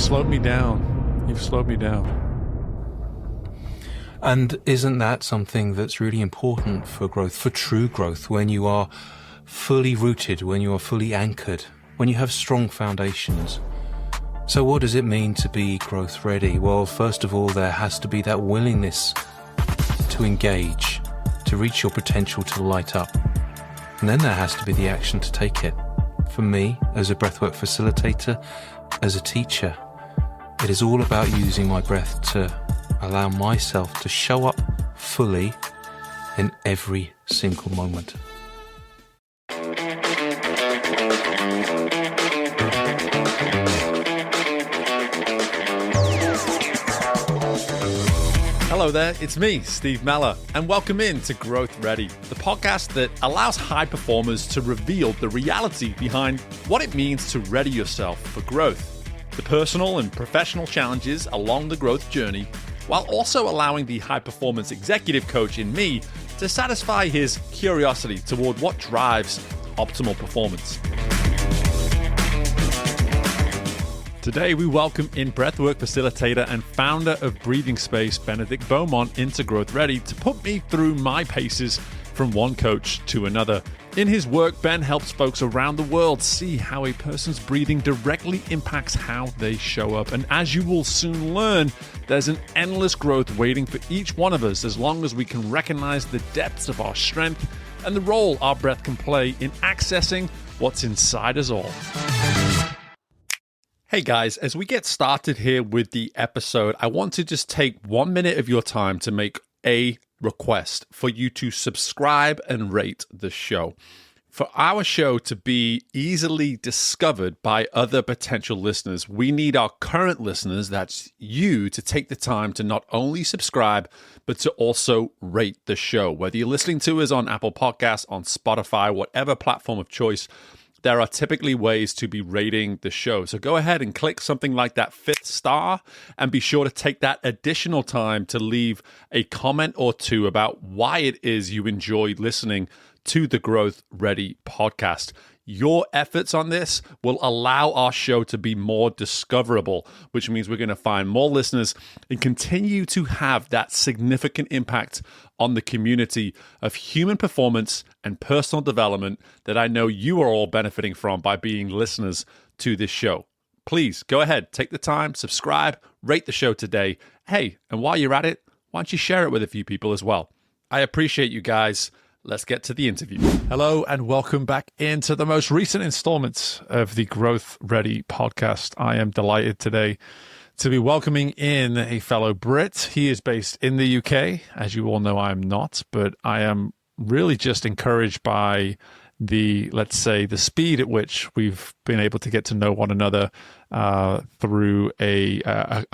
slowed me down. You've slowed me down. And isn't that something that's really important for growth, for true growth, when you are fully rooted, when you are fully anchored, when you have strong foundations? So what does it mean to be growth ready? Well, first of all, there has to be that willingness to engage, to reach your potential, to light up. And then there has to be the action to take it. For me, as a breathwork facilitator, as a teacher, it is all about using my breath to allow myself to show up fully in every single moment. Hello there, it's me, Steve Meller, and welcome in to Growth Ready, the podcast that allows high performers to reveal the reality behind what it means to ready yourself for growth, the personal and professional challenges along the growth journey, while also allowing the high-performance executive coach in me to satisfy his curiosity toward what drives optimal performance. Today, we welcome in breathwork facilitator and founder of Breathing Space, Benedict Beaumont, into Growth Ready to put me through my paces from one coach to another. In his work, Ben helps folks around the world see how a person's breathing directly impacts how they show up. And as you will soon learn, there's an endless growth waiting for each one of us as long as we can recognize the depths of our strength and the role our breath can play in accessing what's inside us all. Hey guys, as we get started here with the episode, I want to just take 1 minute of your time to make a request for you to subscribe and rate the show. For our show to be easily discovered by other potential listeners, we need our current listeners, that's you, to take the time to not only subscribe, but to also rate the show. Whether you're listening to us on Apple Podcasts, on Spotify, whatever platform of choice, there are typically ways to be rating the show. So go ahead and click something like that 5th star and be sure to take that additional time to leave a comment or two about why it is you enjoy listening to the Growth Ready podcast. Your efforts on this will allow our show to be more discoverable, which means we're going to find more listeners and continue to have that significant impact on the community of human performance and personal development that I know you are all benefiting from by being listeners to this show. Please go ahead, take the time, subscribe, rate the show today. Hey, and while you're at it, why don't you share it with a few people as well? I appreciate you guys. Let's get to the interview. Hello and welcome back into the most recent installments of the Growth Ready podcast. I am delighted today to be welcoming in a fellow Brit. He is based in the UK. As you all know, I am not, but I am really just encouraged by the, let's say, the speed at which we've been able to get to know one another through a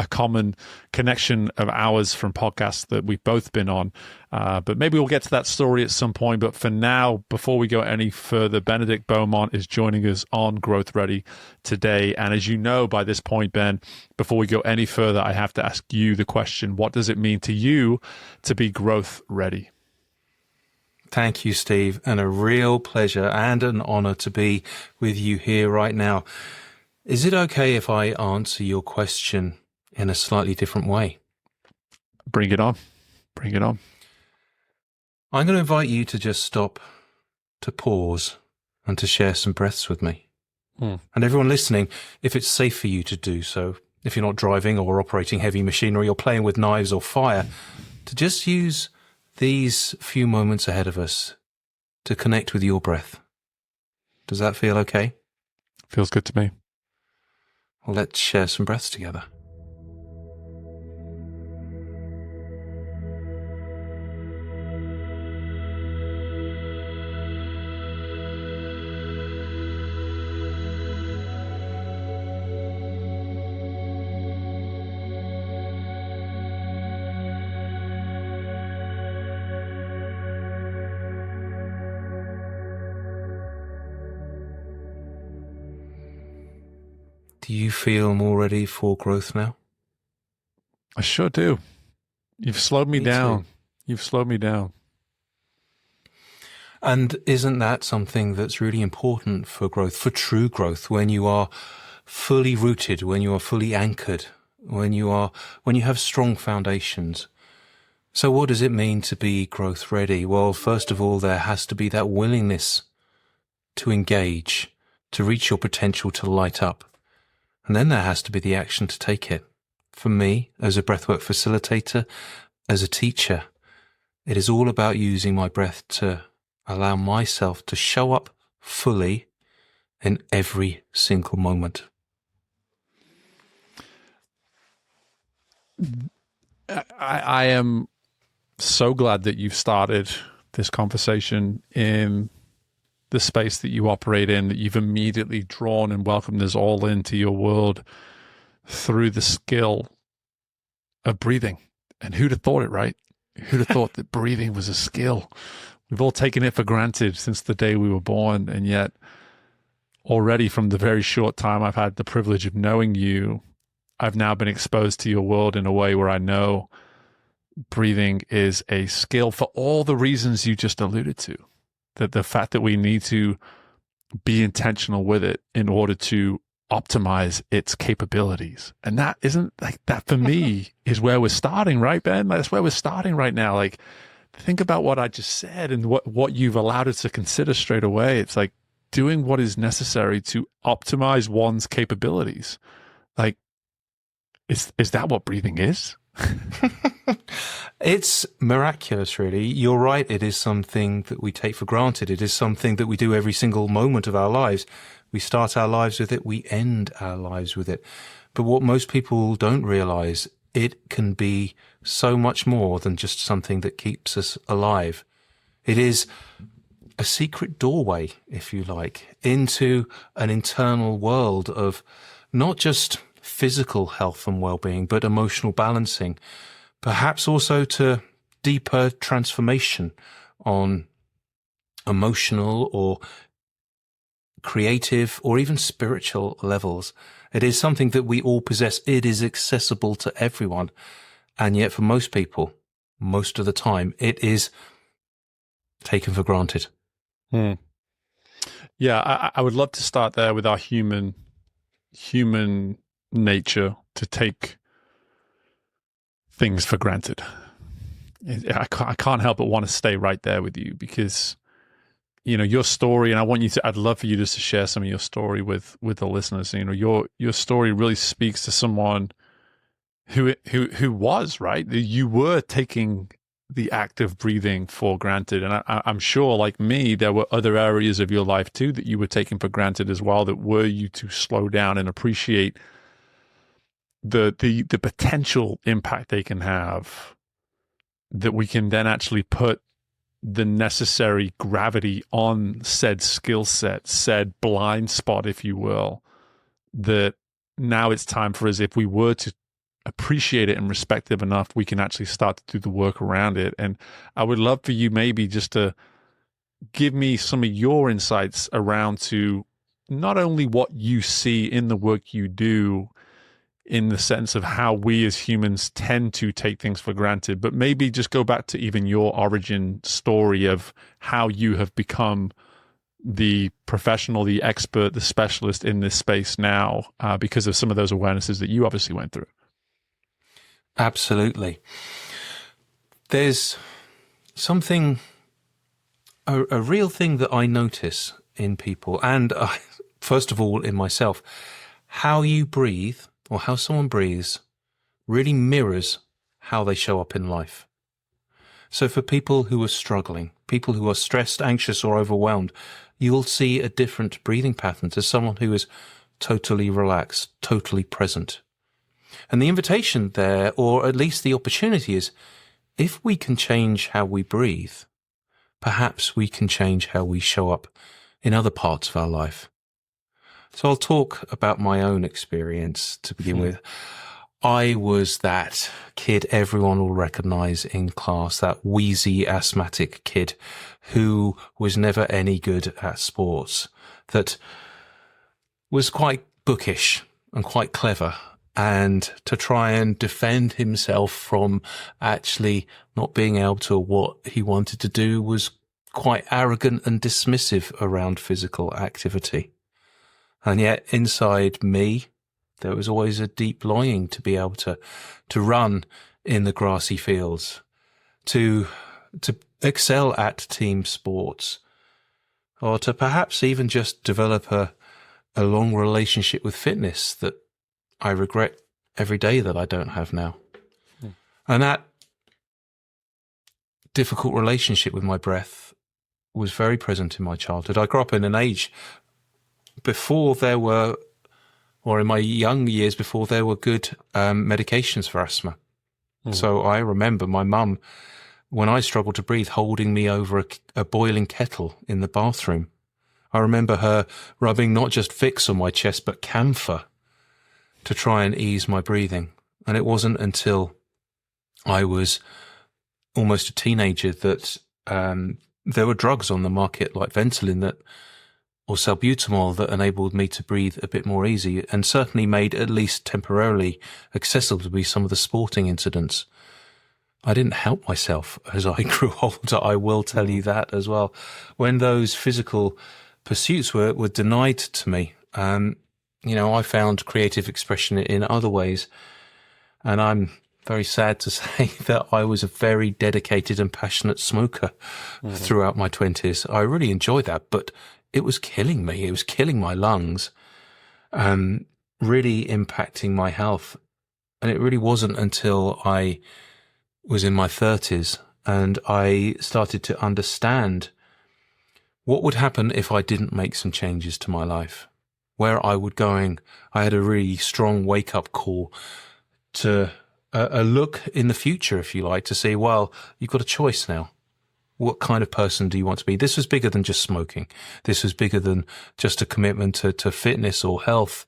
common connection of ours from podcasts that we've both been on. But maybe we'll get to that story at some point. But for now, before we go any further, Benedict Beaumont is joining us on Growth Ready today. And as you know, by this point, Ben, before we go any further, I have to ask you the question, what does it mean to you to be growth ready? Thank you, Steve, and a real pleasure and an honor to be with you here right now. Is it okay if I answer your question in a slightly different way? Bring it on. Bring it on. I'm going to invite you to just stop, to pause, and to share some breaths with me. And everyone listening, if it's safe for you to do so, if you're not driving or operating heavy machinery or playing with knives or fire, to just use these few moments ahead of us to connect with your breath. Does that feel okay? Feels good to me. Well, let's share some breaths together. Do you feel more ready for growth now? I sure do. You've slowed me down. Too. You've slowed me down. And isn't that something that's really important for growth, for true growth, when you are fully rooted, when you are fully anchored, when you have strong foundations. So what does it mean to be growth ready? Well, first of all, there has to be that willingness to engage, to reach your potential, to light up. And then there has to be the action to take it. For me, as a breathwork facilitator, as a teacher, it is all about using my breath to allow myself to show up fully in every single moment. I am so glad that you've started this conversation in the space that you operate in, that you've immediately drawn and welcomed us all into your world through the skill of breathing. And who'd have thought it, right? Who'd have thought that breathing was a skill? We've all taken it for granted since the day we were born, and yet already from the very short time I've had the privilege of knowing you, I've now been exposed to your world in a way where I know breathing is a skill for all the reasons you just alluded to. That the fact that we need to be intentional with it in order to optimize its capabilities. And that isn't like that for me is where we're starting, right, Ben? That's where we're starting right now. Like, think about what I just said and what you've allowed us to consider straight away. It's like doing what is necessary to optimize one's capabilities. Like, is that what breathing is? It's miraculous, really. You're right. It is something that we take for granted. It is something that we do every single moment of our lives. We start our lives with it. We end our lives with it. But what most people don't realize, it can be so much more than just something that keeps us alive. It is a secret doorway, if you like, into an internal world of not just physical health and well-being, but emotional balancing, perhaps also to deeper transformation on emotional or creative or even spiritual levels. It is something that we all possess. It is accessible to everyone. And yet for most people, most of the time, it is taken for granted. Yeah, I would love to start there with our human nature to take things for granted. I can't help but want to stay right there with you because, you know, your story, and I'd love for you just to share some of your story with the listeners. You know, your story really speaks to someone who was, right? You were taking the act of breathing for granted. And I'm sure, like me, there were other areas of your life too that you were taking for granted as well, that were you to slow down and appreciate the potential impact they can have, that we can then actually put the necessary gravity on said skill set, said blind spot, if you will, that now it's time for us, if we were to appreciate it and respect it enough, we can actually start to do the work around it. And I would love for you maybe just to give me some of your insights around to not only what you see in the work you do, in the sense of how we as humans tend to take things for granted, but maybe just go back to even your origin story of how you have become the professional, the expert, the specialist in this space now, because of some of those awarenesses that you obviously went through. Absolutely. There's something, a real thing that I notice in people, and first of all in myself, how you breathe or how someone breathes really mirrors how they show up in life. So for people who are struggling, people who are stressed, anxious, or overwhelmed, you will see a different breathing pattern to someone who is totally relaxed, totally present. And the invitation there, or at least the opportunity, is if we can change how we breathe, perhaps we can change how we show up in other parts of our life. So I'll talk about my own experience to begin with. I was that kid everyone will recognize in class, that wheezy asthmatic kid who was never any good at sports, that was quite bookish and quite clever, and to try and defend himself from actually not being able to what he wanted to do was quite arrogant and dismissive around physical activity. And yet inside me, there was always a deep longing to be able to run in the grassy fields, to excel at team sports, or to perhaps even just develop a long relationship with fitness that I regret every day that I don't have now. And that difficult relationship with my breath was very present in my childhood. I grew up in an age before there were, or in my young years before there were good medications for asthma. So I remember my mum, when I struggled to breathe, holding me over a boiling kettle in the bathroom. I remember her rubbing not just Vicks on my chest, but camphor to try and ease my breathing. And it wasn't until I was almost a teenager that there were drugs on the market like Ventolin or salbutamol that enabled me to breathe a bit more easy, and certainly made, at least temporarily, accessible to me some of the sporting incidents. I didn't help myself as I grew older, I will tell you that as well. When those physical pursuits were denied to me, I found creative expression in other ways. And I'm very sad to say that I was a very dedicated and passionate smoker throughout my 20s. I really enjoyed that, but it was killing me. It was killing my lungs, really impacting my health. And it really wasn't until I was in my 30s and I started to understand what would happen if I didn't make some changes to my life, where I would going. I had a really strong wake-up call to a look in the future, if you like, to say, well, you've got a choice now. What kind of person do you want to be? This was bigger than just smoking. This was bigger than just a commitment to fitness or health.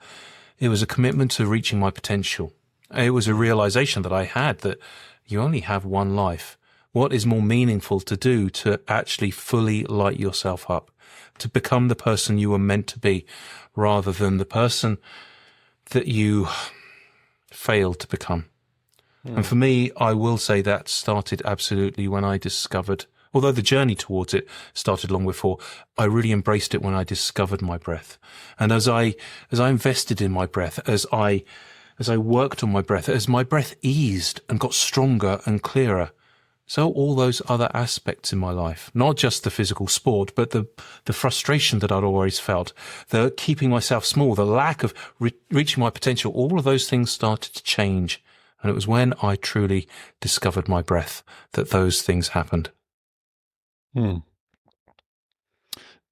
It was a commitment to reaching my potential. It was a realization that I had that you only have one life. What is more meaningful to do to actually fully light yourself up, to become the person you were meant to be, rather than the person that you failed to become? And for me, I will say that started absolutely when I discovered, although the journey towards it started long before, I really embraced it when I discovered my breath. And as I invested in my breath, as I worked on my breath, as my breath eased and got stronger and clearer, so all those other aspects in my life, not just the physical sport, but the frustration that I'd always felt, the keeping myself small, the lack of reaching my potential, all of those things started to change. And it was when I truly discovered my breath that those things happened.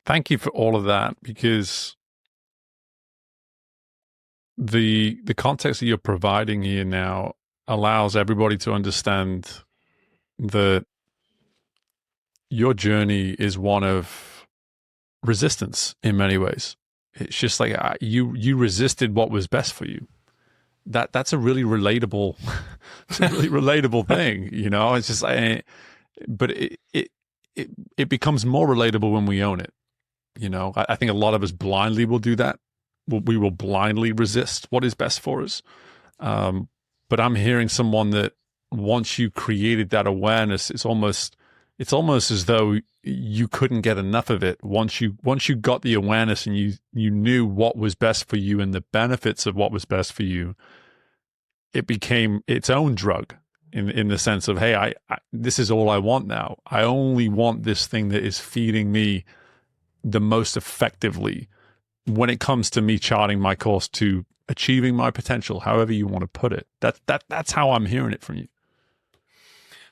Thank you for all of that, because the context that you're providing here now allows everybody to understand that your journey is one of resistance in many ways. It's just like you resisted what was best for you. That's a really relatable, thing, It's just like, but it becomes more relatable when we own it. I think a lot of us blindly will do that. We will blindly resist what is best for us. But I'm hearing someone that once you created that awareness, it's almost as though you couldn't get enough of it. Once you got the awareness and you knew what was best for you and the benefits of what was best for you, it became its own drug in the sense of, hey, I this is all I want now. I only want this thing that is feeding me the most effectively when it comes to me charting my course to achieving my potential, however you want to put it. That's how I'm hearing it from you.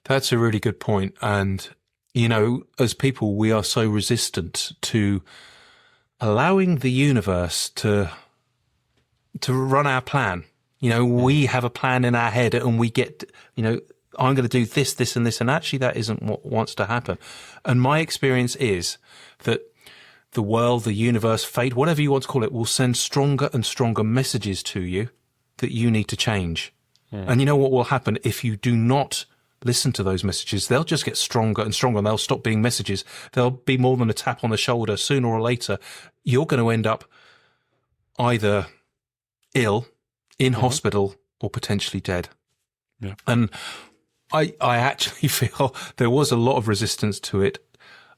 That's a really good point. And, as people, we are so resistant to allowing the universe to run our plan. We have a plan in our head and we get, I'm going to do this, this, and this. And actually that isn't what wants to happen. And my experience is that the world, the universe, fate, whatever you want to call it, will send stronger and stronger messages to you that you need to change. And you know what will happen if you do not listen to those messages? They'll just get stronger and stronger, and they'll stop being messages. They'll be more than a tap on the shoulder. Sooner or later, you're going to end up either ill, in hospital, or potentially dead. Yeah. And I actually feel there was a lot of resistance to it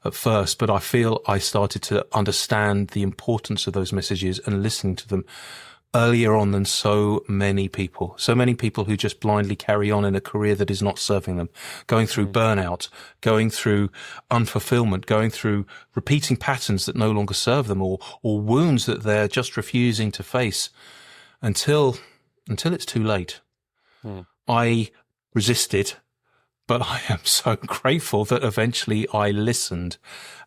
at first, but I feel I started to understand the importance of those messages and listening to them earlier on than so many people who just blindly carry on in a career that is not serving them, going through burnout, going through unfulfillment, going through repeating patterns that no longer serve them, or wounds that they're just refusing to face until it's too late. I resisted, but I am so grateful that eventually I listened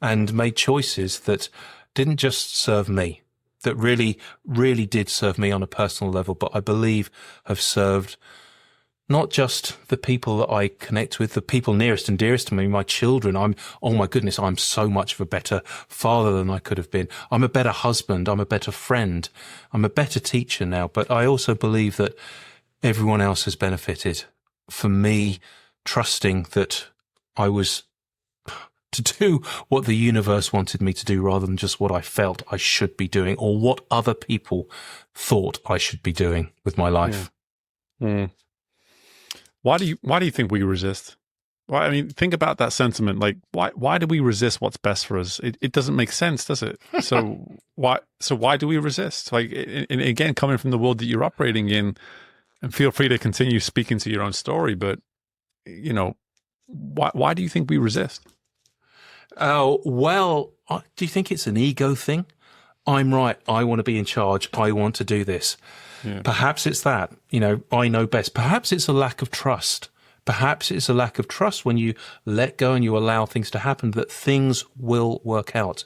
and made choices that didn't just serve me, that really, really did serve me on a personal level, but I believe have served not just the people that I connect with, the people nearest and dearest to me, my children. Oh my goodness, I'm so much of a better father than I could have been. I'm a better husband. I'm a better friend. I'm a better teacher now. But I also believe that everyone else has benefited from me trusting that I was to do what the universe wanted me to do rather than just what I felt I should be doing or what other people thought I should be doing with my life. Why do you think we resist? Well, I mean, think about that sentiment. Like, why do we resist what's best for us? It doesn't make sense, does it? So why do we resist? Like, and again, coming from the world that you're operating in, and feel free to continue speaking to your own story, but why do you think we resist? Well, do you think it's an ego thing? I'm right. I want to be in charge. I want to do this. Yeah. Perhaps it's that, I know best. Perhaps it's a lack of trust. Perhaps it's a lack of trust when you let go and you allow things to happen, that things will work out.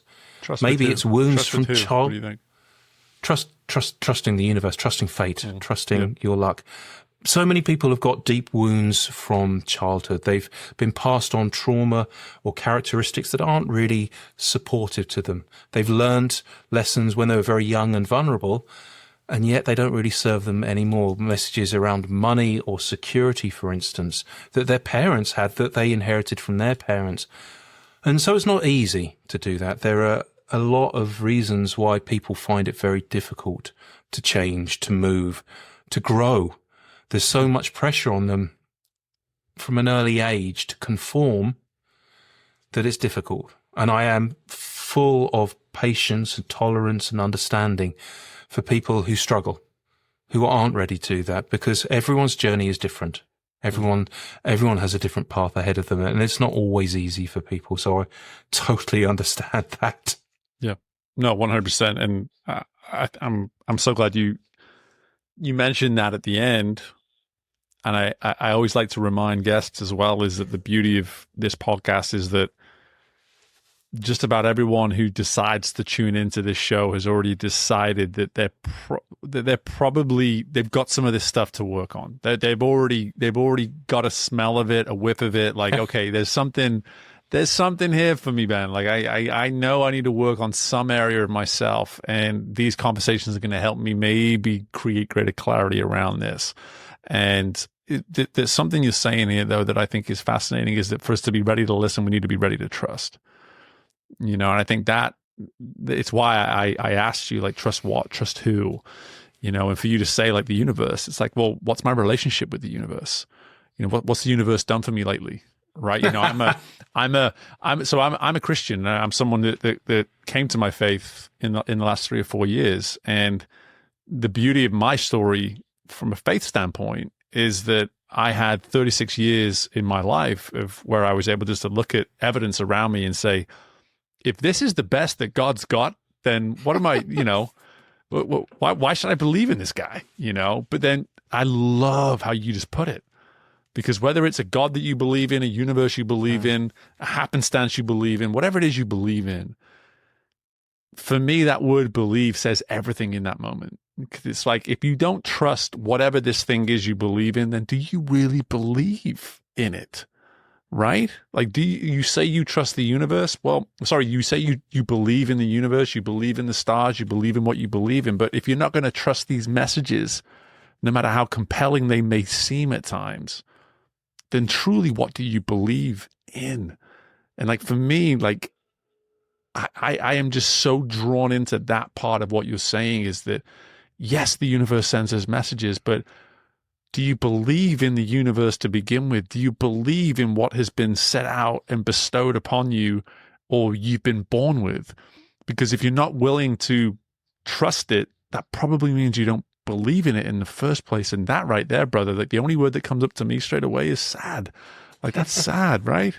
Maybe it's wounds from child. Trusting the universe, trusting fate, trusting your luck. So many people have got deep wounds from childhood. They've been passed on trauma or characteristics that aren't really supportive to them. They've learned lessons when they were very young and vulnerable, and yet they don't really serve them anymore. Messages around money or security, for instance, that their parents had, that they inherited from their parents. And so it's not easy to do that. There are a lot of reasons why people find it very difficult to change, to move, to grow. There's so much pressure on them from an early age to conform that it's difficult. And I am full of patience and tolerance and understanding for people who struggle, who aren't ready to do that, because everyone's journey is different. Everyone has a different path ahead of them, and it's not always easy for people. So I totally understand that. Yeah, no, 100%. And I'm so glad you mentioned that at the end. And I always like to remind guests as well, is that the beauty of this podcast is that just about everyone who decides to tune into this show has already decided that they've got some of this stuff to work on. They've already got a smell of it, a whiff of it. Like, okay, there's something here for me, Ben. Like, I know I need to work on some area of myself, and these conversations are going to help me maybe create greater clarity around this. And there's something you're saying here, though, that I think is fascinating, is that for us to be ready to listen, we need to be ready to trust. And I think that it's why I asked you, like, trust what, trust who, and for you to say, like, the universe, it's like, well, what's my relationship with the universe? What's the universe done for me lately? Right. I'm a Christian. I'm someone that came to my faith in the last 3 or 4 years. And the beauty of my story from a faith standpoint is that I had 36 years in my life of where I was able just to look at evidence around me and say, if this is the best that God's got, then what am I, why should I believe in this guy? But then I love how you just put it, because whether it's a God that you believe in, a universe you believe in, a happenstance you believe in, whatever it is you believe in, for me, that word believe says everything in that moment. It's like, if you don't trust whatever this thing is you believe in, then do you really believe in it? Right? Like, do you say you trust the universe? Well, sorry, you say you believe in the universe, you believe in the stars, you believe in what you believe in. But if you're not going to trust these messages, no matter how compelling they may seem at times, then truly, what do you believe in? And like, for me, like, I am just so drawn into that part of what you're saying, is that, yes, the universe sends us messages, but do you believe in the universe to begin with? Do you believe in what has been set out and bestowed upon you or you've been born with. Because if you're not willing to trust it, that probably means you don't believe in it in the first place. And that right there, brother, like the only word that comes up to me straight away is sad. Like that's sad, right?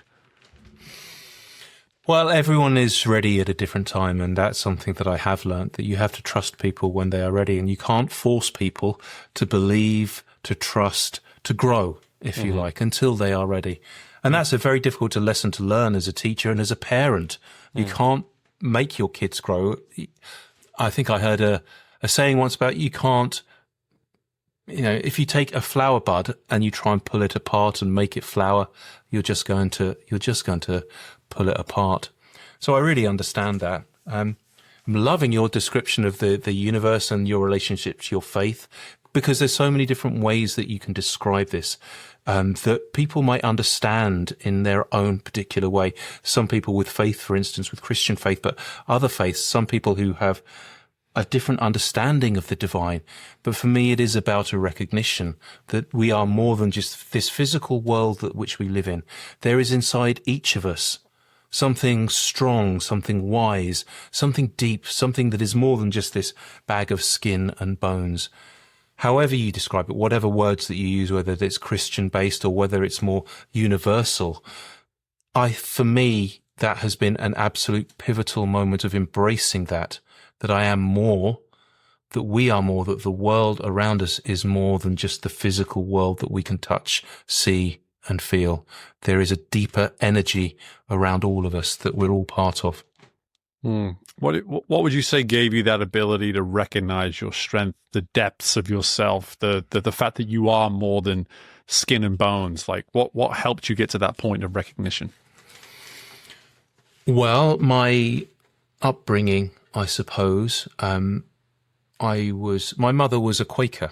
Well, everyone is ready at a different time, and that's something that I have learned, that you have to trust people when they are ready, and you can't force people to believe, to trust, to grow, if you like, until they are ready. And that's a very difficult lesson to learn as a teacher and as a parent. You can't make your kids grow. I think I heard a saying once about you can't, if you take a flower bud and you try and pull it apart and make it flower, you're just going to pull it apart. So I really understand that. I'm loving your description of the universe and your relationship to your faith, because there's so many different ways that you can describe this, that people might understand in their own particular way. Some people with faith, for instance, with Christian faith, but other faiths, some people who have a different understanding of the divine. But for me, it is about a recognition that we are more than just this physical world which we live in. There is inside each of us something strong, something wise, something deep, something that is more than just this bag of skin and bones. However you describe it, whatever words that you use, whether it's Christian-based or whether it's more universal, for me, that has been an absolute pivotal moment of embracing that I am more, that we are more, that the world around us is more than just the physical world that we can touch, see, and feel. There is a deeper energy around all of us that we're all part of. What would you say gave you that ability to recognize your strength, the depths of yourself, the fact that you are more than skin and bones? Like what helped you get to that point of recognition? Well, my upbringing, I suppose. My mother was a Quaker,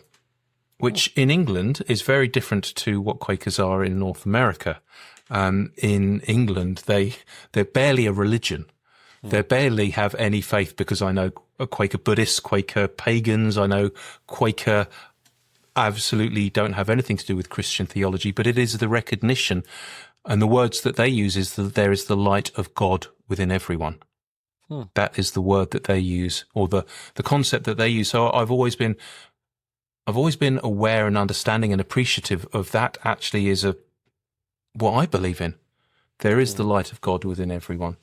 which in England is very different to what Quakers are in North America. In England, they're barely a religion. They barely have any faith, because I know Quaker Buddhists, Quaker pagans, I know Quaker absolutely don't have anything to do with Christian theology, but it is the recognition, and the words that they use is that there is the light of God within everyone. That is the word that they use, or the concept that they use. So I've always been aware and understanding and appreciative of that. Actually is what I believe in. There is the light of God within everyone.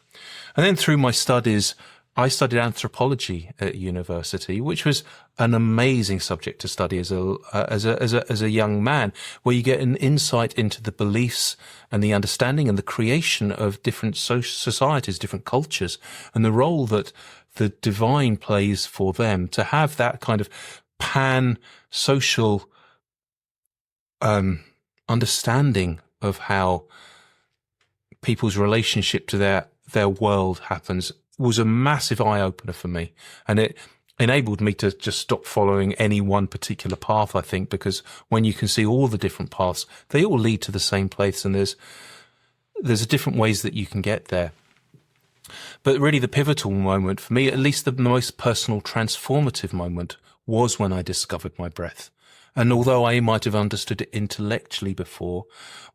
And then through my studies, I studied anthropology at university, which was an amazing subject to study as a young man, where you get an insight into the beliefs and the understanding and the creation of different societies, different cultures, and the role that the divine plays for them. To have that kind of pan-social understanding of how people's relationship to their world happens was a massive eye-opener for me. And it enabled me to just stop following any one particular path, I think, because when you can see all the different paths, they all lead to the same place, and there's different ways that you can get there. But really the pivotal moment for me, at least the most personal transformative moment, was when I discovered my breath. And although I might have understood it intellectually before,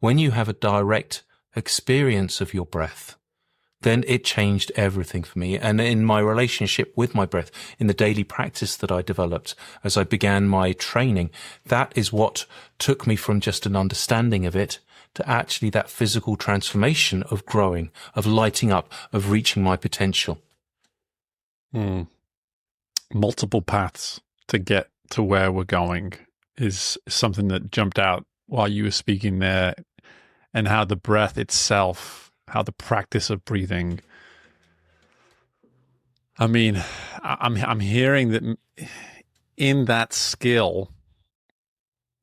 when you have a direct experience of your breath, then it changed everything for me. And in my relationship with my breath, in the daily practice that I developed as I began my training, that is what took me from just an understanding of it to actually that physical transformation of growing, of lighting up, of reaching my potential. Multiple paths to get to where we're going is something that jumped out while you were speaking there, and how the breath itself, how the practice of breathing. I mean, I'm hearing that in that skill,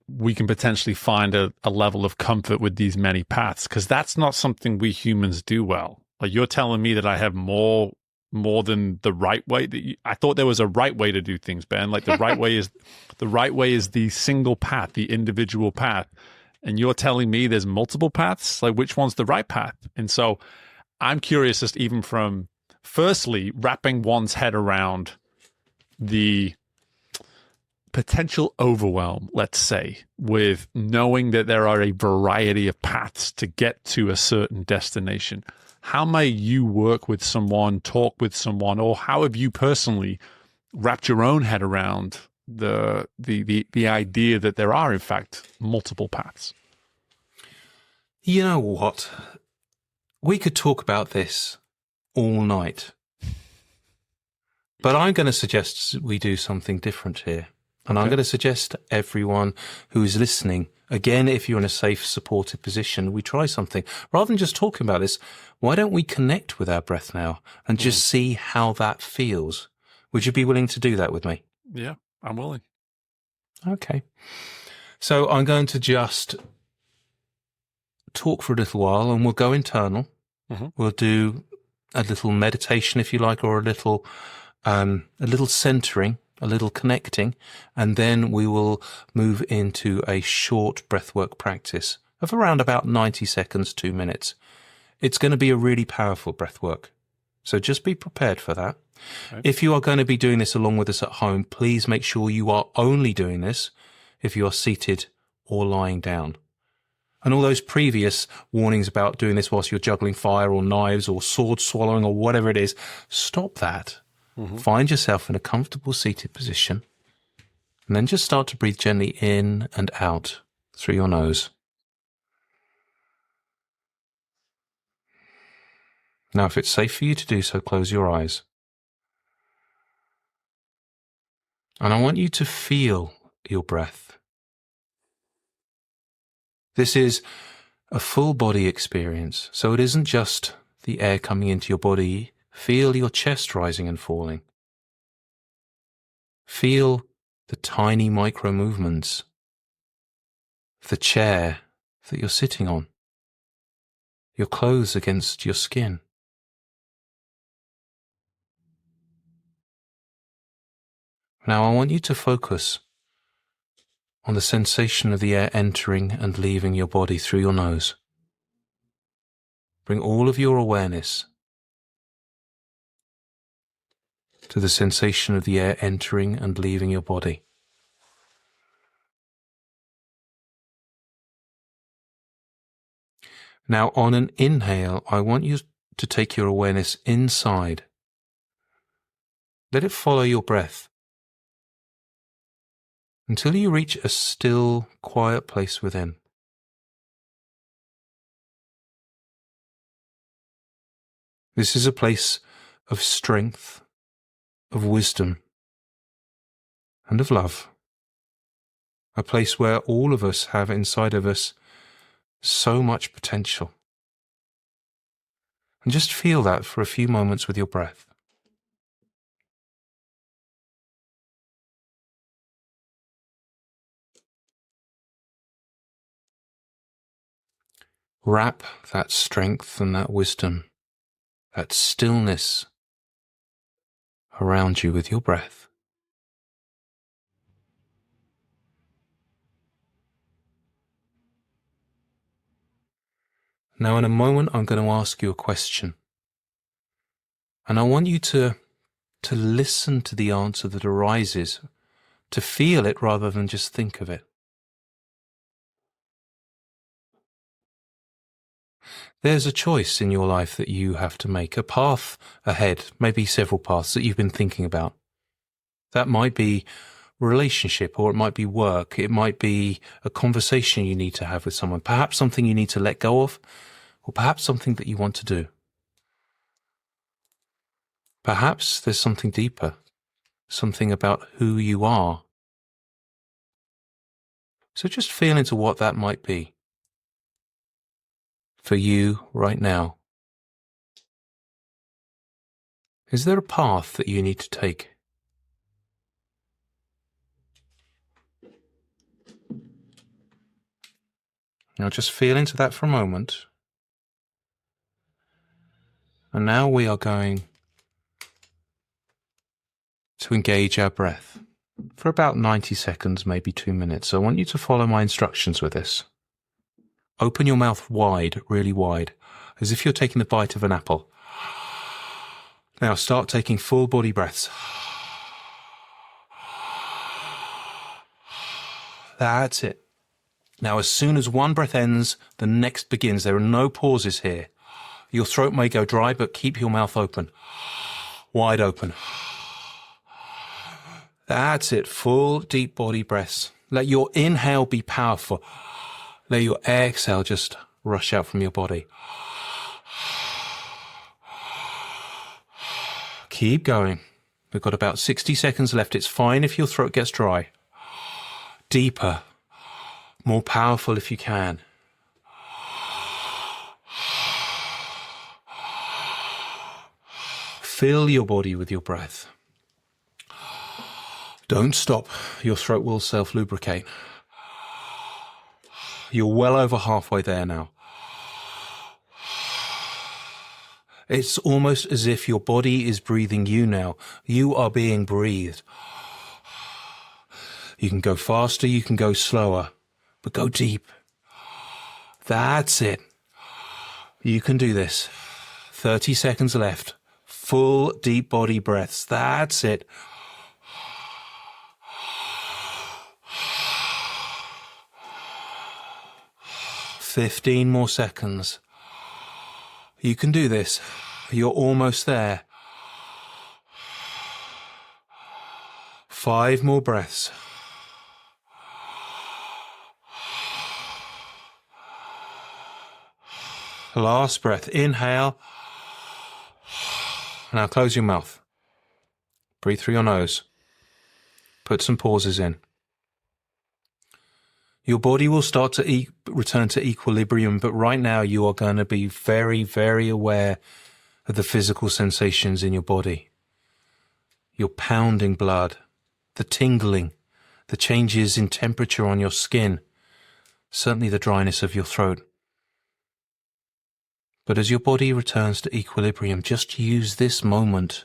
we can potentially find a level of comfort with these many paths, because that's not something we humans do well. Like, you're telling me that I have more than the right way. I thought there was a right way to do things, Ben. Like the right way is the single path, the individual path. And you're telling me there's multiple paths? Like, which one's the right path? And so I'm curious, just even from firstly wrapping one's head around the potential overwhelm, let's say, with knowing that there are a variety of paths to get to a certain destination. how may you work with someone, talk with someone, or how have you personally wrapped your own head around the idea that there are in fact multiple paths? You know what? We could talk about this all night. But I'm going to suggest we do something different here. And I'm going to suggest to everyone who is listening, again, if you're in a safe, supported position, we try something. Rather than just talking about this, why don't we connect with our breath now and just see how that feels? Would you be willing to do that with me? Yeah, I'm willing. Okay. So I'm going to just talk for a little while and we'll go internal. We'll do a little meditation, if you like, or a little centering, a little connecting, and then we will move into a short breathwork practice of around about 90 seconds, 2 minutes. It's going to be a really powerful breathwork. So just be prepared for that. Okay. If you are going to be doing this along with us at home, please make sure you are only doing this if you are seated or lying down. And all those previous warnings about doing this whilst you're juggling fire or knives or sword swallowing or whatever it is, stop that. Find yourself in a comfortable seated position and then just start to breathe gently in and out through your nose. Now, if it's safe for you to do so, close your eyes. And I want you to feel your breath. This is a full body experience, so it isn't just the air coming into your body. Feel your chest rising and falling. Feel the tiny micro movements of the chair that you're sitting on, your clothes against your skin. Now I want you to focus on the sensation of the air entering and leaving your body through your nose. Bring all of your awareness to the sensation of the air entering and leaving your body. Now on an inhale, I want you to take your awareness inside. Let it follow your breath until you reach a still, quiet place within. This is a place of strength, of wisdom, and of love. A place where all of us have inside of us so much potential. And just feel that for a few moments with your breath. Wrap that strength and that wisdom, that stillness around you with your breath. Now in a moment I'm going to ask you a question. And I want you to listen to the answer that arises, to feel it rather than just think of it. There's a choice in your life that you have to make, a path ahead, maybe several paths that you've been thinking about. That might be relationship, or it might be work, it might be a conversation you need to have with someone, perhaps something you need to let go of, or perhaps something that you want to do. Perhaps there's something deeper, something about who you are. So just feel into what that might be for you right now. Is there a path that you need to take? Now just feel into that for a moment. And now we are going to engage our breath for about 90 seconds, maybe 2 minutes. So I want you to follow my instructions with this. Open your mouth wide, really wide, as if you're taking the bite of an apple. Now start taking full body breaths. That's it. Now as soon as one breath ends, the next begins. There are no pauses here. Your throat may go dry, but keep your mouth open. Wide open. That's it. Full, deep body breaths. Let your inhale be powerful. Let your exhale just rush out from your body. Keep going. We've got about 60 seconds left. It's fine if your throat gets dry. Deeper. More powerful if you can. Fill your body with your breath. Don't stop. Your throat will self-lubricate. You're well over halfway there now. It's almost as if your body is breathing you now. You are being breathed. You can go faster, you can go slower, but go deep. That's it. You can do this. 30 seconds left. Full deep body breaths. That's it. "15 more seconds. You can do this. You're almost there. 5 more breaths. Last breath. Inhale. Now close your mouth. Breathe through your nose. Put some pauses in. Your body will start to return to equilibrium, but right now you are going to be very, very aware of the physical sensations in your body. Your pounding blood, the tingling, the changes in temperature on your skin, certainly the dryness of your throat. But as your body returns to equilibrium, just use this moment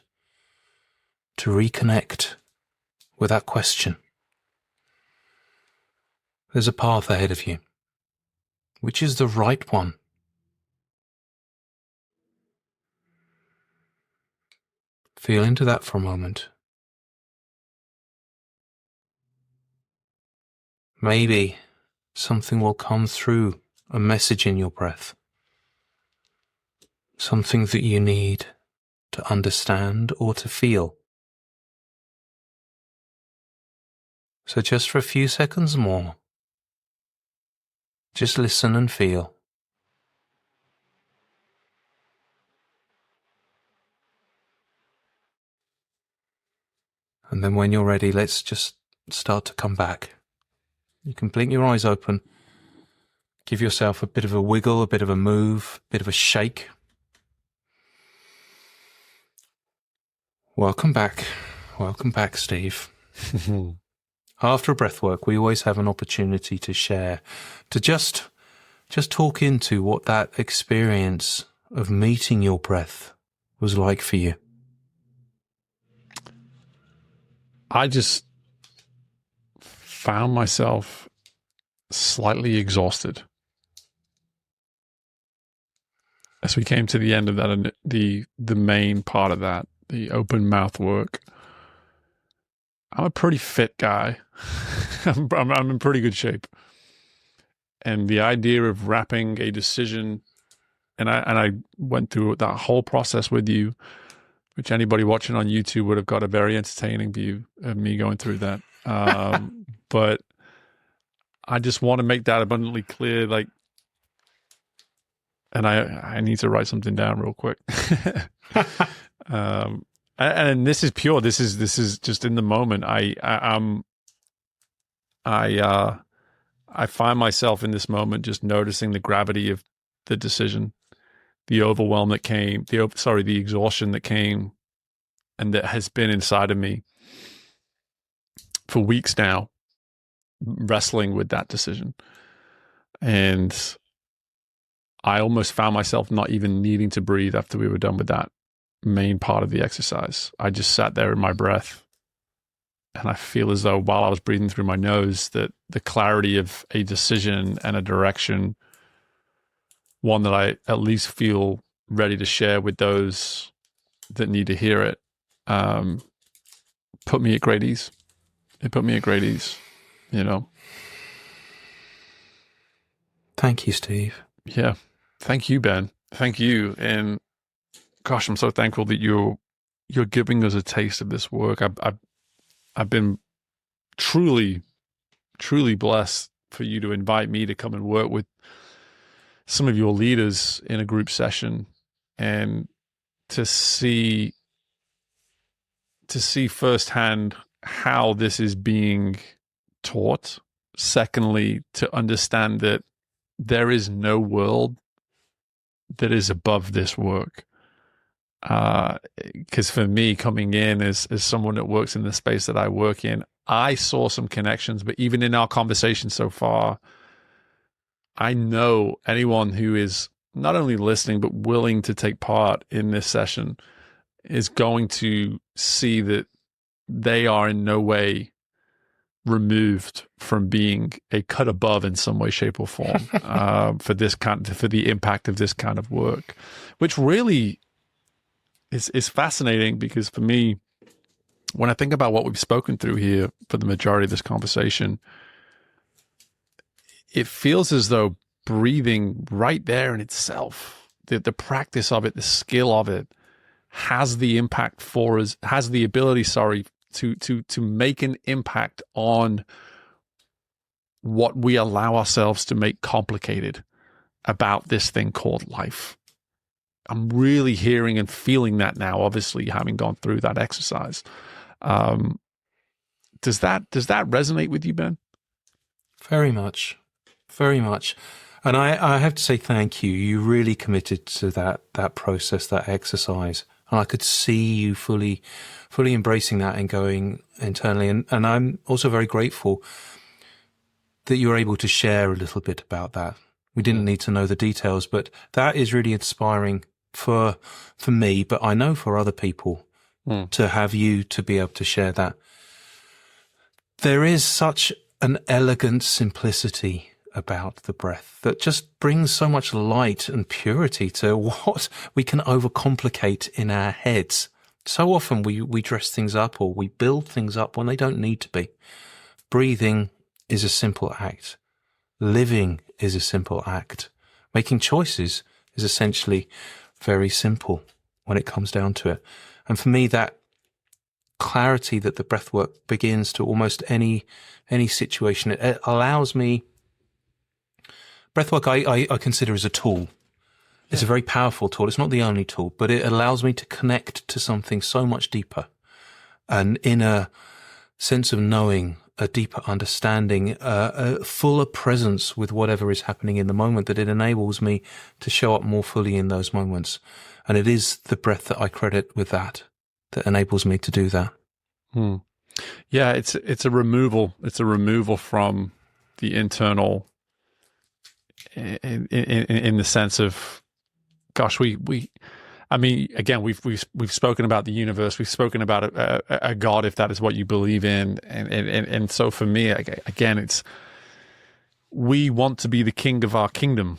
to reconnect with that question. There's a path ahead of you. Which is the right one? Feel into that for a moment. Maybe something will come through, a message in your breath. Something that you need to understand or to feel. So just for a few seconds more, just listen and feel. And then when you're ready, let's just start to come back. You can blink your eyes open. Give yourself a bit of a wiggle, a bit of a move, a bit of a shake. Welcome back. Welcome back, Steve. After a breathwork, we always have an opportunity to share, to just talk into what that experience of meeting your breath was like for you. I just found myself slightly exhausted as we came to the end of that, the main part of that, the open mouth work. I'm a pretty fit guy. I'm in pretty good shape. And the idea of wrapping a decision, and I went through that whole process with you, which anybody watching on YouTube would have got a very entertaining view of me going through that. But I just want to make that abundantly clear, like, and I need to write something down real quick. And this is pure. This is just in the moment. I find myself in this moment just noticing the gravity of the decision, the overwhelm that came, the exhaustion that came, and that has been inside of me for weeks now, wrestling with that decision. And I almost found myself not even needing to breathe after we were done with that main part of the exercise. I just sat there in my breath, and I feel as though while I was breathing through my nose, that the clarity of a decision and a direction, one that I at least feel ready to share with those that need to hear it, put me at great ease. It put me at great ease, you know. Thank you, Steve. Yeah. Thank you, Ben. Thank you. And gosh, I'm so thankful that you're giving us a taste of this work. I've been truly, truly blessed for you to invite me to come and work with some of your leaders in a group session, and to see firsthand how this is being taught. Secondly, to understand that there is no world that is above this work. Because for me, coming in as someone that works in the space that I work in, I saw some connections, but even in our conversation so far, I know anyone who is not only listening, but willing to take part in this session is going to see that they are in no way removed from being a cut above in some way, shape, or form for the impact of this kind of work, which really is fascinating. Because for me, when I think about what we've spoken through here for the majority of this conversation, it feels as though breathing right there in itself, the practice of it, the skill of it, has the impact for us, has the ability, to make an impact on what we allow ourselves to make complicated about this thing called life. I'm really hearing and feeling that now, obviously, having gone through that exercise. Does that resonate with you, Ben? Very much. Very much. And I have to say thank you. You really committed to that process, that exercise. And I could see you fully embracing that and going internally. And I'm also very grateful that you were able to share a little bit about that. We didn't need to know the details, but that is really inspiring for me, but I know for other people to have you to be able to share that. There is such an elegant simplicity about the breath that just brings so much light and purity to what we can overcomplicate in our heads. So often we dress things up or we build things up when they don't need to be. Breathing is a simple act. Living is a simple act. Making choices is essentially very simple when it comes down to it. And for me, that clarity that the breathwork begins to almost any situation, it allows me. Breathwork I consider as a tool. It's a very powerful tool. It's not the only tool, but it allows me to connect to something so much deeper, an inner sense of knowing, a deeper understanding, a fuller presence with whatever is happening in the moment, that it enables me to show up more fully in those moments. And it is the breath that I credit with that enables me to do that. Yeah, it's a removal. It's a removal from the internal, in the sense of, gosh, I mean, again, we've spoken about the universe. We've spoken about a God, if that is what you believe in, and so for me, again, it's, we want to be the king of our kingdom.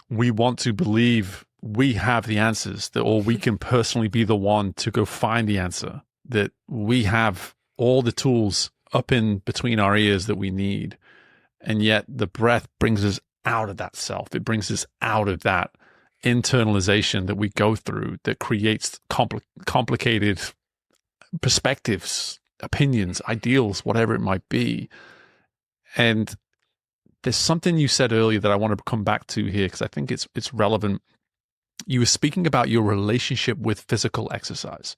We want to believe we have the answers, or we can personally be the one to go find the answer. That we have all the tools up in between our ears that we need, and yet the breath brings us out of that self. It brings us out of that internalization that we go through, that creates complicated perspectives, opinions, ideals, whatever it might be. And there's something you said earlier that I want to come back to here, because I think it's relevant. You were speaking about your relationship with physical exercise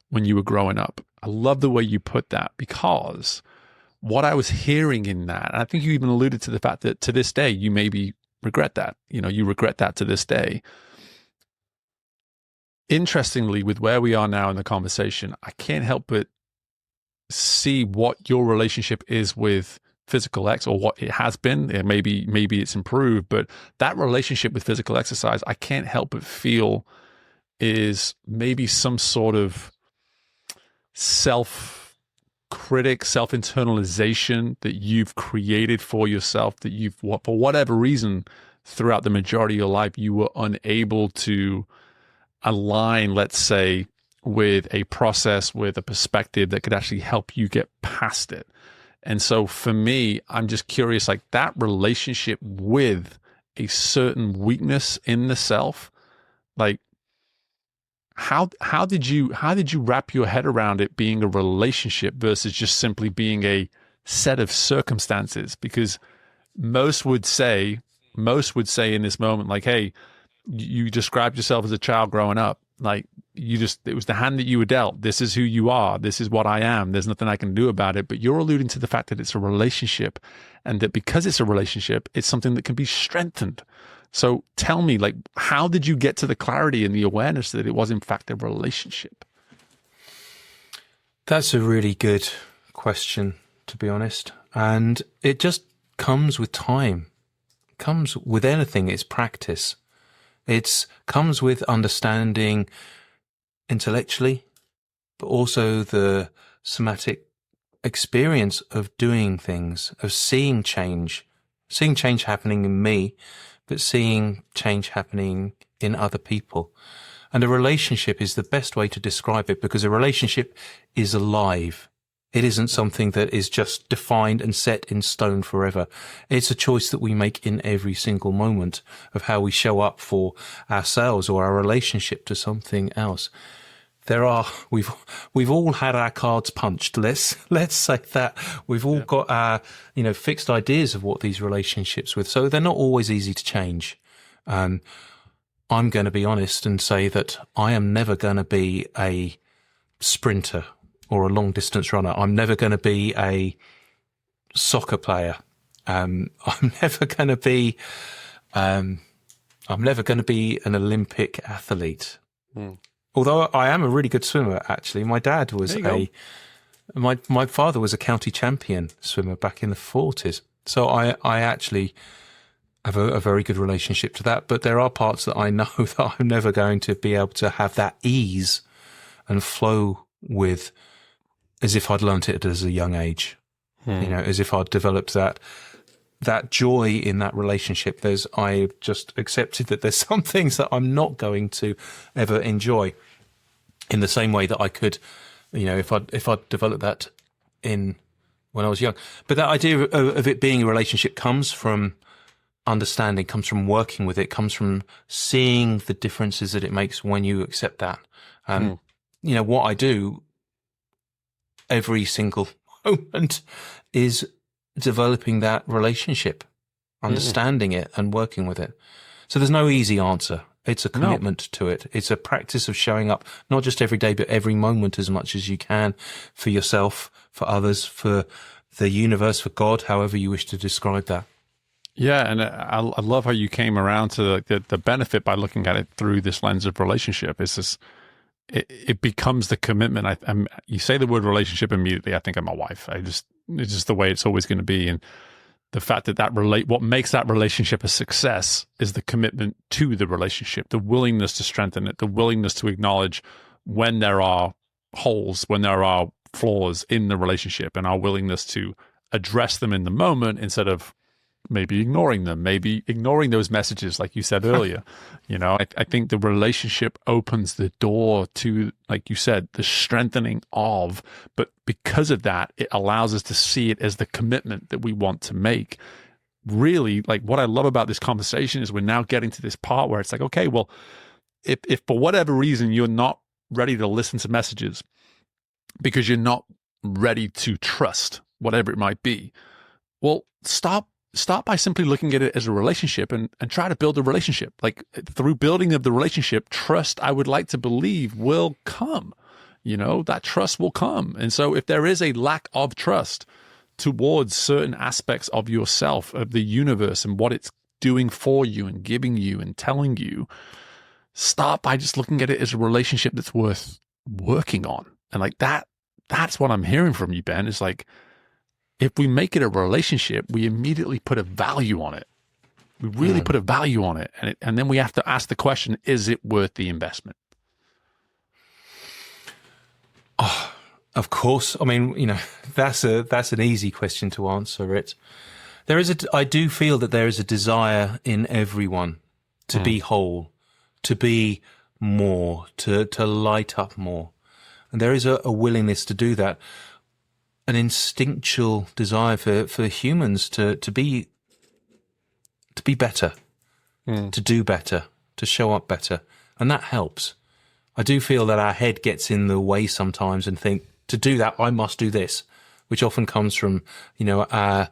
when you were growing up. I love the way you put that, because what I was hearing in that, and I think you even alluded to the fact that to this day, you maybe regret that. You regret that to this day. Interestingly, with where we are now in the conversation, I can't help but see what your relationship is with physical or what it has been. And maybe it's improved, but that relationship with physical exercise, I can't help but feel is maybe some sort of self-critic, self-internalization that you've created for yourself, that you've, for whatever reason, throughout the majority of your life, you were unable to align, let's say, with a process, with a perspective that could actually help you get past it. And so for me, I'm just curious, like that relationship with a certain weakness in the self, like how did you wrap your head around it being a relationship versus just simply being a set of circumstances? Because most would say in this moment, like, hey, you described yourself as a child growing up, like it was the hand that you were dealt. This is who you are. This is what I am. There's nothing I can do about it. But you're alluding to the fact that it's a relationship, and that because it's a relationship, it's something that can be strengthened. So tell me, like, how did you get to the clarity and the awareness that it was in fact a relationship? That's a really good question, to be honest. And it just comes with time. It comes with anything. It's practice. It comes with understanding intellectually, but also the somatic experience of doing things, of seeing change happening in me, but seeing change happening in other people. And a relationship is the best way to describe it, because a relationship is alive. It isn't something that is just defined and set in stone forever. It's a choice that we make in every single moment of how we show up for ourselves or our relationship to something else. We've all had our cards punched. Let's say that we've all got our, fixed ideas of what these relationships with. So they're not always easy to change. I'm going to be honest and say that I am never going to be a sprinter or a long distance runner. I'm never going to be a soccer player. I'm never going to be an Olympic athlete. Although I am a really good swimmer, actually. My dad was my father was a county champion swimmer back in the 40s. So I actually have a very good relationship to that. But there are parts that I know that I'm never going to be able to have that ease and flow with, as if I'd learnt it as a young age, as if I'd developed that joy in that relationship. I just accepted that there's some things that I'm not going to ever enjoy in the same way that I could, if I'd developed that when I was young. But that idea of it being a relationship comes from understanding, comes from working with it, comes from seeing the differences that it makes when you accept that. What I do every single moment is developing that relationship, understanding it and working with it. So there's no easy answer. It's a commitment to it. It's a practice of showing up, not just every day, but every moment as much as you can for yourself, for others, for the universe, for God, however you wish to describe that. Yeah, and I love how you came around to the benefit by looking at it through this lens of relationship. It's this, it becomes the commitment. You say the word relationship immediately, I think of my wife. It's just the way it's always going to be. And the fact that what makes that relationship a success is the commitment to the relationship, the willingness to strengthen it, the willingness to acknowledge when there are holes, when there are flaws in the relationship, and our willingness to address them in the moment instead of maybe ignoring them, maybe ignoring those messages, like you said earlier. I think the relationship opens the door to, like you said, the strengthening of, but because of that, it allows us to see it as the commitment that we want to make. Really, like, what I love about this conversation is we're now getting to this part where it's like, okay, well, if for whatever reason you're not ready to listen to messages because you're not ready to trust whatever it might be, well, stop by simply looking at it as a relationship and try to build a relationship. Like, through building of the relationship, trust, I would like to believe, will come. That trust will come. And so if there is a lack of trust towards certain aspects of yourself, of the universe, and what it's doing for you and giving you and telling you, start by just looking at it as a relationship that's worth working on. And like that's what I'm hearing from you, Ben, is like, if we make it a relationship, we immediately put a value on it. We really put a value on it. And then we have to ask the question, is it worth the investment? Oh, of course. I mean, that's an easy question to answer. I do feel that there is a desire in everyone to be whole, to be more, to light up more. And there is a willingness to do that. An instinctual desire for humans to be better, to do better, to show up better. And that helps. I do feel that our head gets in the way sometimes and think, to do that, I must do this, which often comes from, our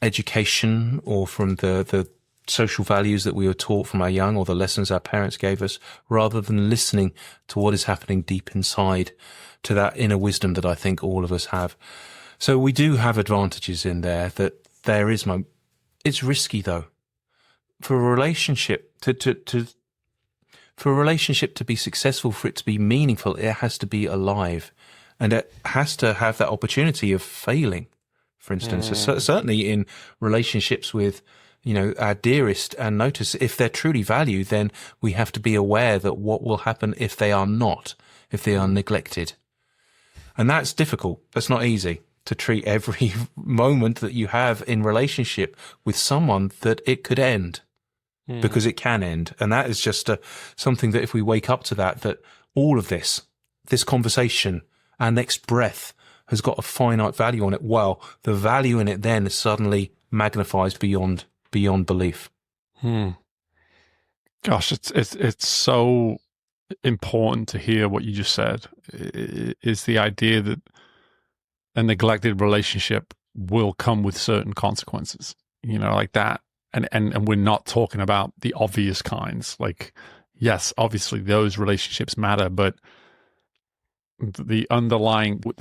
education or from the social values that we were taught from our young, or the lessons our parents gave us, rather than listening to what is happening deep inside, to that inner wisdom that I think all of us have. So we do have advantages in there that there is it's risky though. For a relationship for a relationship to be successful, for it to be meaningful, it has to be alive, and it has to have that opportunity of failing. For instance, so certainly in relationships with, our dearest, and notice if they're truly valued, then we have to be aware that what will happen if they are not, if they are neglected. And that's difficult. That's not easy, to treat every moment that you have in relationship with someone that it could end, because it can end. And that is just something that if we wake up to that all of this conversation, our next breath has got a finite value on it, well, the value in it then is suddenly magnifies beyond belief. Gosh, it's so important to hear what you just said. Is the idea that a neglected relationship will come with certain consequences, like that. And we're not talking about the obvious kinds. Like, yes, obviously those relationships matter, but the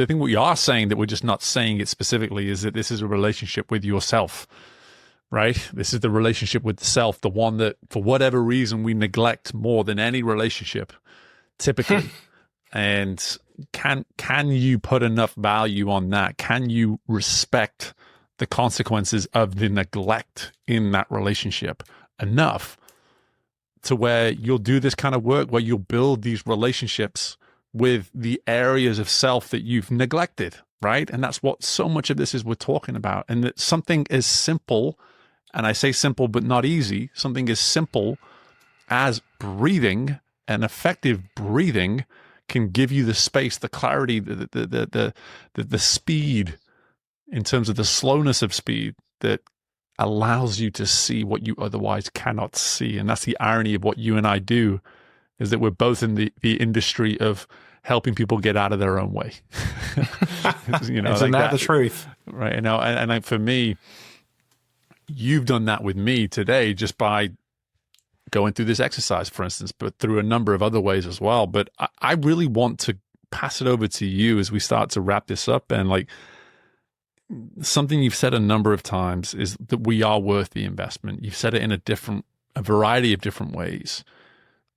thing we are saying that we're just not saying it specifically is that this is a relationship with yourself, right? This is the relationship with the self, the one that for whatever reason we neglect more than any relationship typically. And can you put enough value on that? Can you respect the consequences of the neglect in that relationship enough to where you'll do this kind of work, where you'll build these relationships with the areas of self that you've neglected, right? And that's what so much of this is we're talking about. And that something as simple, and I say simple but not easy, something as simple as breathing, and effective breathing can give you the space, the clarity, the speed, in terms of the slowness of speed, that allows you to see what you otherwise cannot see. And that's the irony of what you and I do, is that we're both in the industry of helping people get out of their own way. Isn't like that the truth? Right. And for me, you've done that with me today just by going through this exercise, for instance, but through a number of other ways as well. But I really want to pass it over to you as we start to wrap this up. And like, something you've said a number of times is that we are worth the investment. You've said it in a variety of different ways.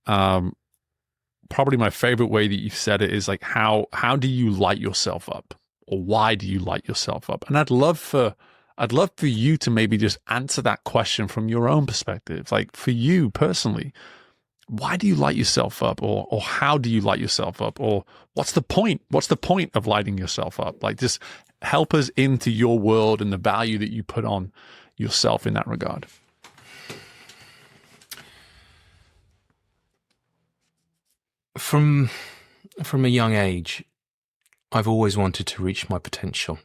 Probably my favorite way that you've said it is like, how do you light yourself up, or why do you light yourself up? And I'd love for you to maybe just answer that question from your own perspective. Like, for you personally, why do you light yourself up, or how do you light yourself up, or what's the point? What's the point of lighting yourself up? Like, just help us into your world and the value that you put on yourself in that regard. From a young age, I've always wanted to reach my potential.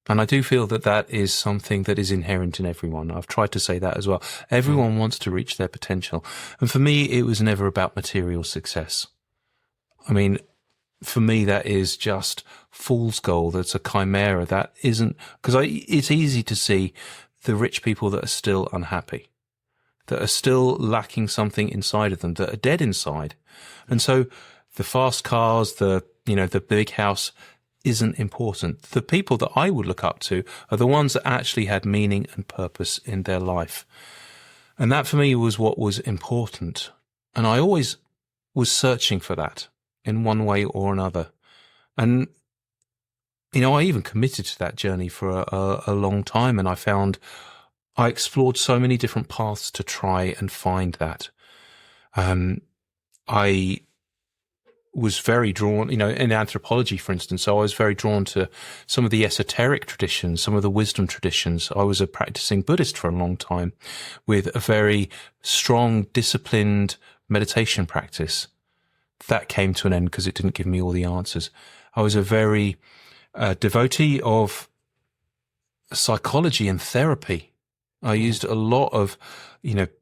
And I do feel that is something that is inherent in everyone. I've tried to say that as well. Everyone wants to reach their potential. And for me, it was never about material success. I mean, for me, that is just fool's gold. That's a chimera. That isn't, because it's easy to see the rich people that are still unhappy, that are still lacking something inside of them, that are dead inside. And so the fast cars, the big house isn't important. The people that I would look up to are the ones that actually had meaning and purpose in their life. And that for me was what was important. And I always was searching for that in one way or another. And, I even committed to that journey for a long time. And I explored so many different paths to try and find that. I was very drawn, in anthropology, for instance. So I was very drawn to some of the esoteric traditions, some of the wisdom traditions. I was a practicing Buddhist for a long time with a very strong, disciplined meditation practice. That came to an end because it didn't give me all the answers. I was a very devotee of psychology and therapy. I used a lot of,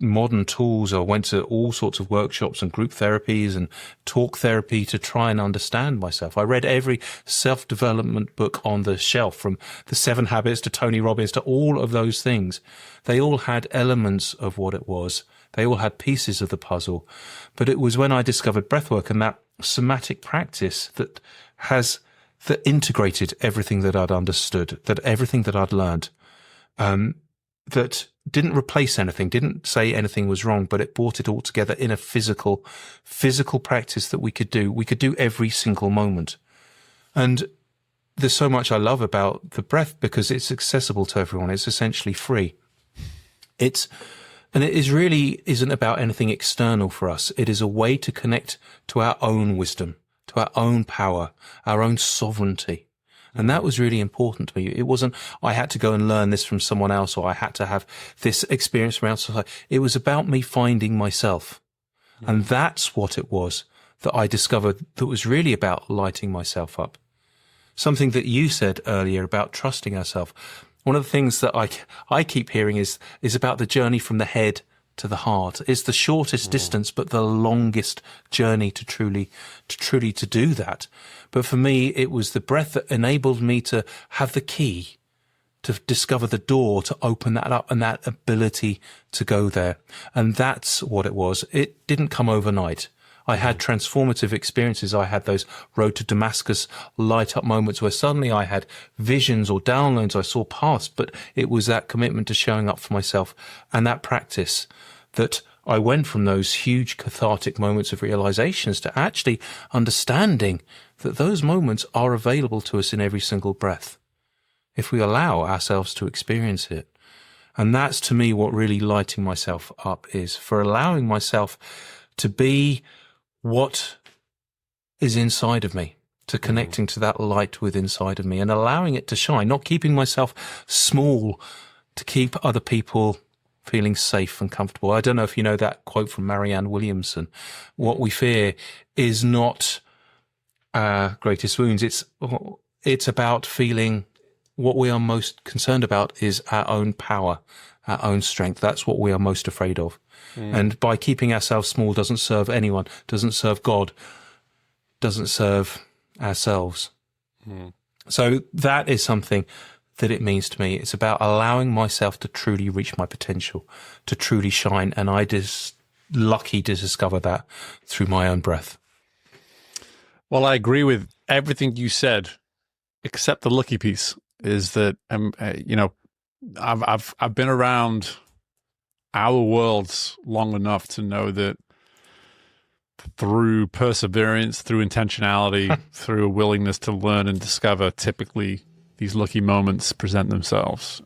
modern tools. I went to all sorts of workshops and group therapies and talk therapy to try and understand myself. I read every self-development book on the shelf, from the 7 Habits to Tony Robbins to all of those things. They all had elements of what it was. They all had pieces of the puzzle. But it was when I discovered breathwork and that somatic practice that integrated everything that I'd understood, that everything that I'd learned, that didn't replace anything, didn't say anything was wrong, but it brought it all together in a physical practice that we could do. We could do every single moment. And there's so much I love about the breath because it's accessible to everyone. It's essentially free. And it isn't about anything external for us. It is a way to connect to our own wisdom, to our own power, our own sovereignty. And that was really important to me. It wasn't, I had to go and learn this from someone else, or I had to have this experience from outside. It was about me finding myself. Yeah. And that's what it was that I discovered that was really about lighting myself up. Something that you said earlier about trusting ourselves. One of the things that I keep hearing is about the journey from the head to the heart. It's the shortest distance, but the longest journey to truly do that. But for me, it was the breath that enabled me to have the key to discover the door, to open that up, and that ability to go there. And that's what it was. It didn't come overnight. I had transformative experiences. I had those road to Damascus light up moments where suddenly I had visions or downloads I saw past, but it was that commitment to showing up for myself and that practice that I went from those huge cathartic moments of realizations to actually understanding that those moments are available to us in every single breath if we allow ourselves to experience it. And that's, to me, what really lighting myself up is, for allowing myself to be what is inside of me, to connecting to that light within inside of me and allowing it to shine, not keeping myself small to keep other people feeling safe and comfortable. I don't know if you know that quote from Marianne Williamson. What we fear is not our greatest wounds. It's about feeling what we are most concerned about is our own power, our own strength. That's what we are most afraid of. And by keeping ourselves small doesn't serve anyone, doesn't serve God, doesn't serve ourselves. So that is something that it means to me. It's about allowing myself to truly reach my potential, to truly shine. And I just lucky to discover that through my own breath. Well, I agree with everything you said, except the lucky piece is that, I've been around our worlds long enough to know that through perseverance, through intentionality, through a willingness to learn and discover, typically these lucky moments present themselves.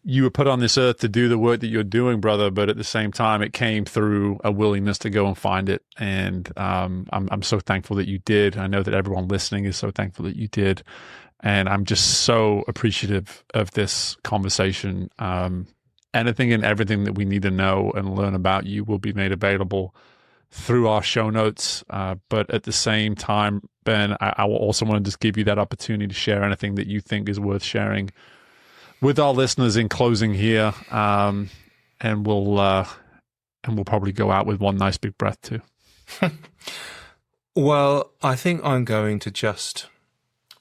You were put on this earth to do the work that you're doing, brother, but at the same time, it came through a willingness to go and find it. And I'm so thankful that you did. I know that everyone listening is so thankful that you did. And I'm just so appreciative of this conversation. Anything and everything that we need to know and learn about you will be made available through our show notes. But at the same time, Ben, I will also want to just give you that opportunity to share anything that you think is worth sharing with our listeners in closing here. And we'll probably go out with one nice big breath too. Well, I think I'm going to just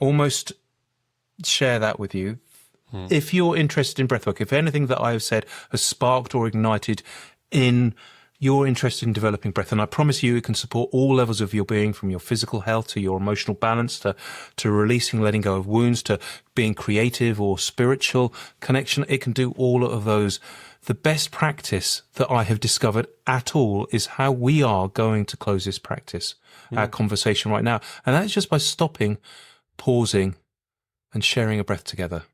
almost share that with you. If you're interested in breathwork, if anything that I have said has sparked or ignited in your interest in developing breath, and I promise you it can support all levels of your being, from your physical health to your emotional balance to releasing, letting go of wounds, to being creative or spiritual connection, it can do all of those. The best practice that I have discovered at all is how we are going to close this practice, our conversation right now. And that's just by stopping, pausing, and sharing a breath together.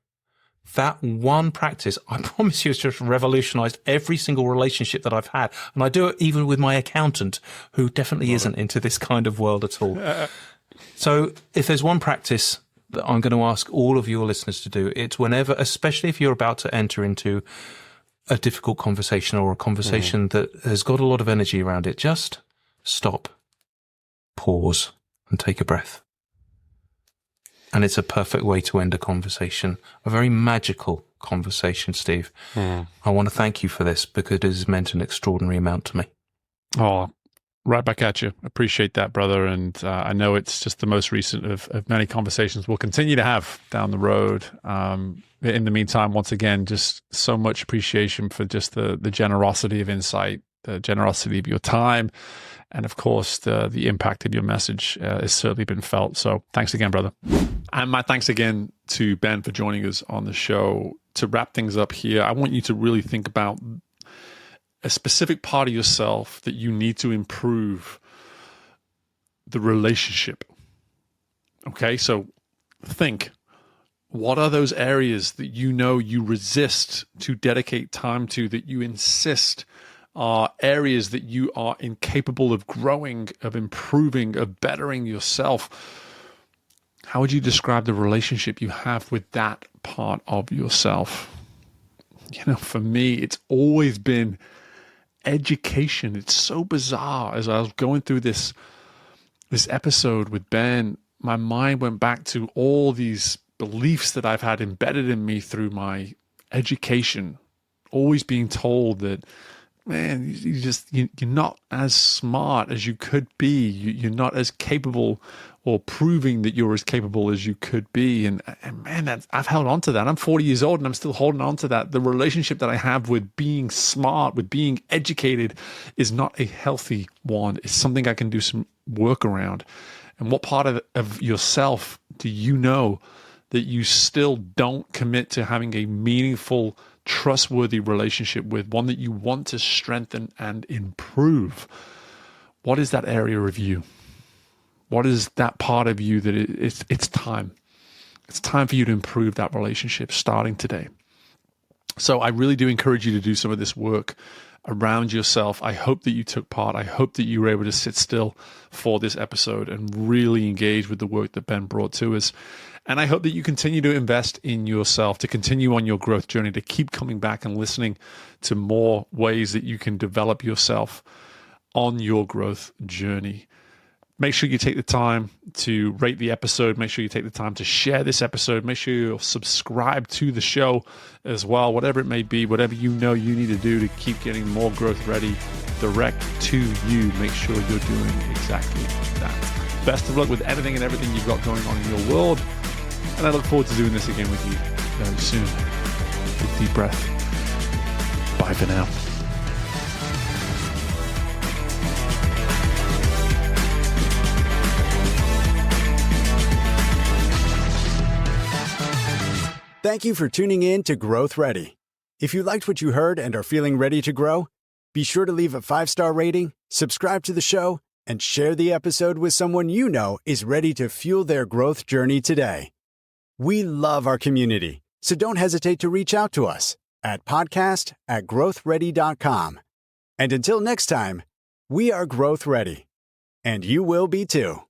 That one practice, I promise you, has just revolutionized every single relationship that I've had. And I do it even with my accountant, who definitely isn't into this kind of world at all. So if there's one practice that I'm going to ask all of your listeners to do, it's whenever, especially if you're about to enter into a difficult conversation or a conversation that has got a lot of energy around it, just stop, pause, and take a breath. And it's a perfect way to end a conversation, a very magical conversation, Steve. I want to thank you for this because it has meant an extraordinary amount to me. Oh, right back at you. Appreciate that, brother. And I know it's just the most recent of many conversations we'll continue to have down the road. In the meantime, once again, just so much appreciation for just the generosity of insight, the generosity of your time, and of course, the impact of your message has certainly been felt. So thanks again, brother. And my thanks again to Ben for joining us on the show. To wrap things up here, I want you to really think about a specific part of yourself that you need to improve the relationship. Okay, so think, what are those areas that you know you resist to dedicate time to, that you insist are areas that you are incapable of growing, of improving, of bettering yourself? How would you describe the relationship you have with that part of yourself? You know, for me, it's always been education. It's so bizarre. As I was going through this episode with Ben, my mind went back to all these beliefs that I've had embedded in me through my education, always being told that, man, you're not as smart as you could be. You're not as capable, or proving that you're as capable as you could be. And man, I've held on to that. I'm 40 years old and I'm still holding on to that. The relationship that I have with being smart, with being educated, is not a healthy one. It's something I can do some work around. And what part of yourself do you know that you still don't commit to having a meaningful, trustworthy relationship with, one that you want to strengthen and improve? What is that area of you? What is that part of you that it's time? It's time for you to improve that relationship starting today. So I really do encourage you to do some of this work around yourself. I hope that you took part. I hope that you were able to sit still for this episode and really engage with the work that Ben brought to us. And I hope that you continue to invest in yourself, to continue on your growth journey, to keep coming back and listening to more ways that you can develop yourself on your growth journey. Make sure you take the time to rate the episode. Make sure you take the time to share this episode. Make sure you subscribe to the show as well, whatever it may be, whatever you know you need to do to keep getting more growth ready direct to you. Make sure you're doing exactly that. Best of luck with anything and everything you've got going on in your world. And I look forward to doing this again with you very soon. Take a deep breath. Bye for now. Thank you for tuning in to Growth Ready. If you liked what you heard and are feeling ready to grow, be sure to leave a 5-star rating, subscribe to the show, and share the episode with someone you know is ready to fuel their growth journey today. We love our community, so don't hesitate to reach out to us at podcast@growthready.com. And until next time, we are Growth Ready, and you will be too.